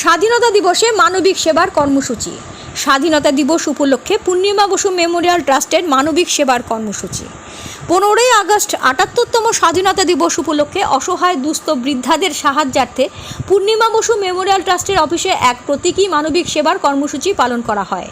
স্বাধীনতা দিবসে মানবিক সেবার কর্মসূচি। স্বাধীনতা দিবস উপলক্ষে পূর্ণিমা বসু মেমোরিয়াল ট্রাস্টের মানবিক সেবার কর্মসূচি। 15ই আগস্ট 78তম স্বাধীনতা দিবস উপলক্ষে অসহায় দুস্থ বৃদ্ধাদের সাহায্যার্থে পূর্ণিমা বসু মেমোরিয়াল ট্রাস্টের অফিসে এক প্রতীকী মানবিক সেবার কর্মসূচি পালন করা হয়।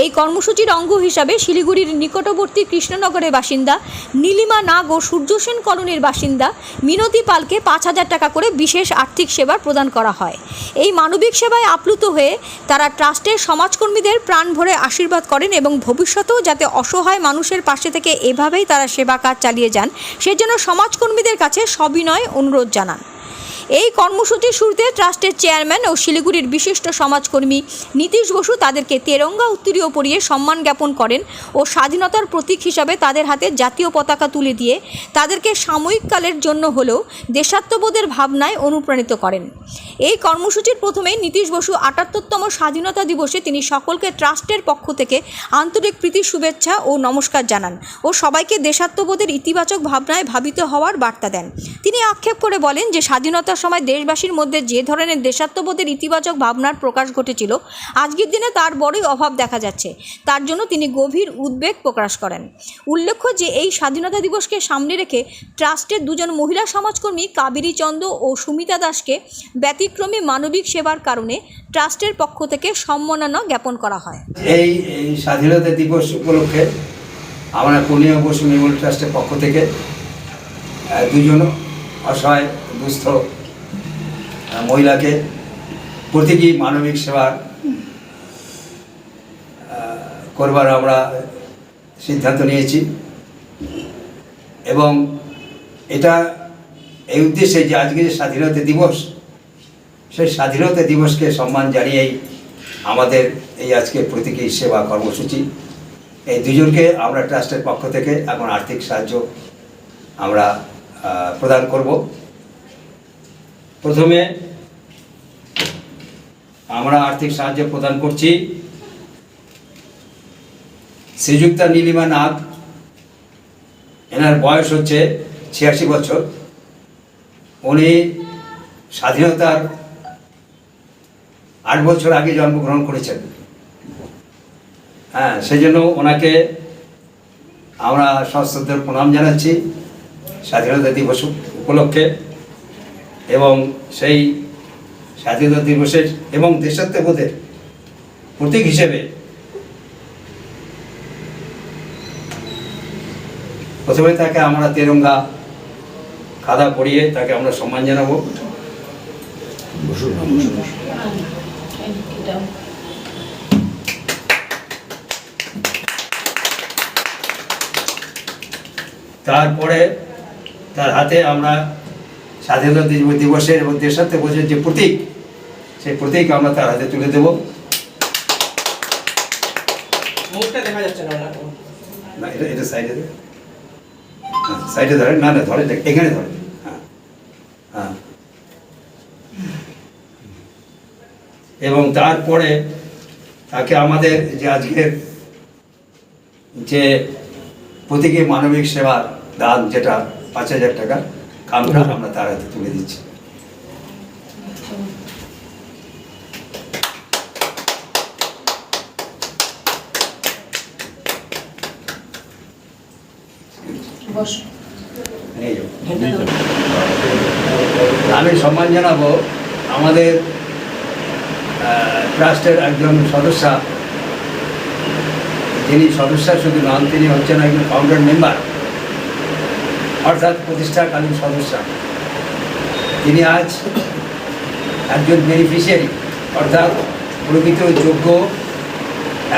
এই কর্মসূচির অঙ্গ হিসাবে শিলিগুড়ির নিকটবর্তী কৃষ্ণনগরের বাসিন্দা নীলিমা নাগ ও সূর্যসেন কলোনির বাসিন্দা মিনতি পালকে 5,000 টাকা করে বিশেষ আর্থিক সেবা প্রদান করা হয়। এই মানবিক সেবায় আপ্লুত হয়ে তারা ট্রাস্টের সমাজকর্মীদের প্রাণ ভরে আশীর্বাদ করেন এবং ভবিষ্যতেও যাতে অসহায় মানুষের পাশে থেকে এভাবেই তারা সেবা কাজ চালিয়ে যান সেজন্য সমাজকর্মীদের কাছে সবিনয় অনুরোধ জানান। এই কর্মসূচির শুরুতে ট্রাস্টের চেয়ারম্যান ও শিলিগুড়ির বিশিষ্ট সমাজকর্মী নীতিশ বসু তাদেরকে তেরঙ্গা উত্তরীয় পরিয়ে সম্মান জ্ঞাপন করেন ও স্বাধীনতার প্রতীক হিসাবে তাদের হাতে জাতীয় পতাকা তুলে দিয়ে তাদেরকে সাময়িককালের জন্য হলেও দেশাত্মবোধের ভাবনায় অনুপ্রাণিত করেন। এই কর্মসূচির প্রথমেই নীতিশ বসু 78তম স্বাধীনতা দিবসে তিনি সকলকে ট্রাস্টের পক্ষ থেকে আন্তরিক প্রীতি শুভেচ্ছা ও নমস্কার জানান ও সবাইকে দেশাত্মবোধের ইতিবাচক ভাবনায় ভাবিত হওয়ার বার্তা দেন। তিনি আক্ষেপ করে বলেন যে স্বাধীনতার সময় দেশবাসীর মধ্যে যে ধরনের দেশাত্মবোধের ইতিবাচক ভাবনার প্রকাশ ঘটেছিল আজকের দিনে তার বড়ই অভাব দেখা যাচ্ছে। তার জন্য তিনি গভীর উদ্বেগ প্রকাশ করেন। উল্লেখ্য যে এই স্বাধীনতা দিবসকে সামনে রেখে ট্রাস্টের দুজন মহিলা সমাজকর্মী কাবেরী চন্দ ও সুমিতা দাসকে ব্যতিক্রমী মানবিক সেবার কারণে ট্রাস্টের পক্ষ থেকে সম্মাননা জ্ঞাপন করা হয়। এই স্বাধীনতা দিবস উপলক্ষে আমরা পূর্ণিমা বসু মেমোরিয়াল ট্রাস্টের পক্ষ থেকে দুজন অসহায় দুস্থ মহিলাকে প্রতীকী মানবিক সেবা করবার আমরা সিদ্ধান্ত নিয়েছি এবং এটা এই উদ্দেশ্যে যে আজকে যে স্বাধীনতা দিবস সেই স্বাধীনতা দিবসকে সম্মান জানিয়েই আমাদের এই আজকে প্রতীকী সেবা কর্মসূচি। এই দুজনকে আমরা ট্রাস্টের পক্ষ থেকে এখন আর্থিক সাহায্য আমরা প্রদান করব। প্রথমে আমরা আর্থিক সাহায্য প্রদান করছি শ্রীযুক্তা নীলিমা নাগ। এনার বয়স হচ্ছে 86 বছর। উনি স্বাধীনতার 8 বছর আগে জন্মগ্রহণ করেছেন। সেই জন্য ওনাকে আমরা সশ্রদ্ধের প্রণাম জানাচ্ছি স্বাধীনতা দিবস উপলক্ষে এবং সেই স্বাধীনতা দিবসের এবং দেশাত্মবোধের প্রতীক হিসেবে প্রথমে তাকে আমরা তেরঙ্গা খাদা পরিয়ে তাকে আমরা সম্মান জানাবো। তারপরে তার হাতে আমরা স্বাধীনতা দিবসের এবং দেশাত্মবোধের যে প্রতীক সেই প্রতীক আমরা তার হাতে তুলে দেব। মুখটা দেখা যাচ্ছে না, এটা সাইডে সাইডে ধরে না ধরে এখানে ধরে। হ্যাঁ এবং তারপরে তাকে আমাদের যে আজকের যে প্রতীকী মানবিক সেবার দান যেটা 5,000 টাকা কামটা আমরা তার হাতে তুলে দিচ্ছি। আমি সম্মান জানাবো আমাদের ট্রাস্টের একজন সদস্য, যিনি সদস্য শুধু নন, তিনি হচ্ছেন একজন ফাউন্ডার মেম্বার অর্থাৎ প্রতিষ্ঠাকালীন সদস্য। তিনি আজ একজন বেনিফিশিয়ারি অর্থাৎ প্রকৃত যোগ্য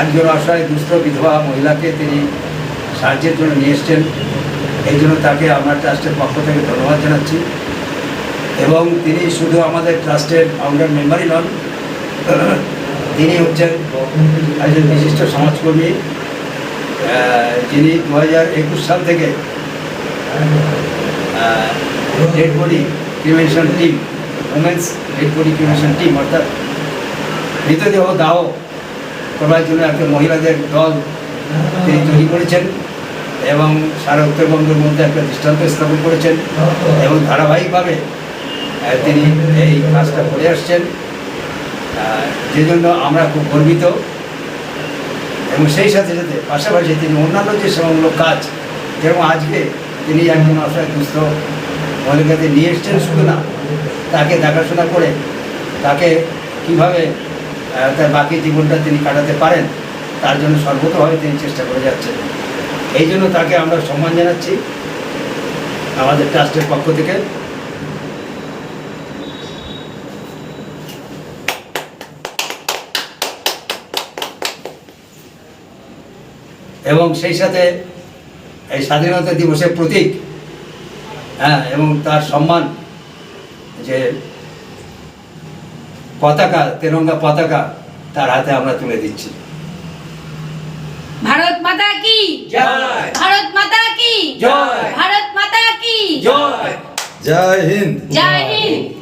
একজন অসহায় দুস্থ বিধবা মহিলাকে তিনি সাহায্যের জন্য নিয়ে এসছেন। এই জন্য তাকে আমরা ট্রাস্টের পক্ষ থেকে ধন্যবাদ জানাচ্ছি এবং তিনি শুধু আমাদের ট্রাস্টের ফাউন্ডার মেম্বারই নন, তিনি হচ্ছেন একজন বিশিষ্ট সমাজকর্মী, যিনি 2021 সাল থেকে dead body cremation team, women's dead body cremation team অর্থাৎ মৃতদেহ দাহ করার জন্য একটা মহিলাদের দল তিনি তৈরি করেছেন এবং সারা উত্তরবঙ্গের মধ্যে একটা দৃষ্টান্ত স্থাপন করেছেন এবং ধারাবাহিকভাবে তিনি এই কাজটা করে আসছেন। যে জন্য আমরা খুব গর্বিত। এবং সেই সাথে সাথে পাশাপাশি তিনি অন্যান্য যে সেবামূলক কাজ, যেরকম আজকে তিনি একজন অসহায় দুস্থ মহিলাকে নিয়ে এসছেন, শুধু না তাকে দেখাশোনা করে তাকে কীভাবে তার বাকি জীবনটা তিনি কাটাতে পারেন তার জন্য সর্বতভাবে তিনি চেষ্টা করে যাচ্ছেন। এই জন্য তাকে আমরা সম্মান জানাচ্ছি আমাদের ট্রাস্টের পক্ষ থেকে। এবং সেই সাথে এই স্বাধীনতা দিবসের প্রতীক, এবং তার সম্মান যে পতাকা, তেরঙ্গা পতাকা তার হাতে আমরা তুলে দিচ্ছি। ভারত মাতা কি জয়। ভারত মাতা কি জয়। ভারত মাতা কি জয়। জয় হিন্দ। জয় হিন্দ।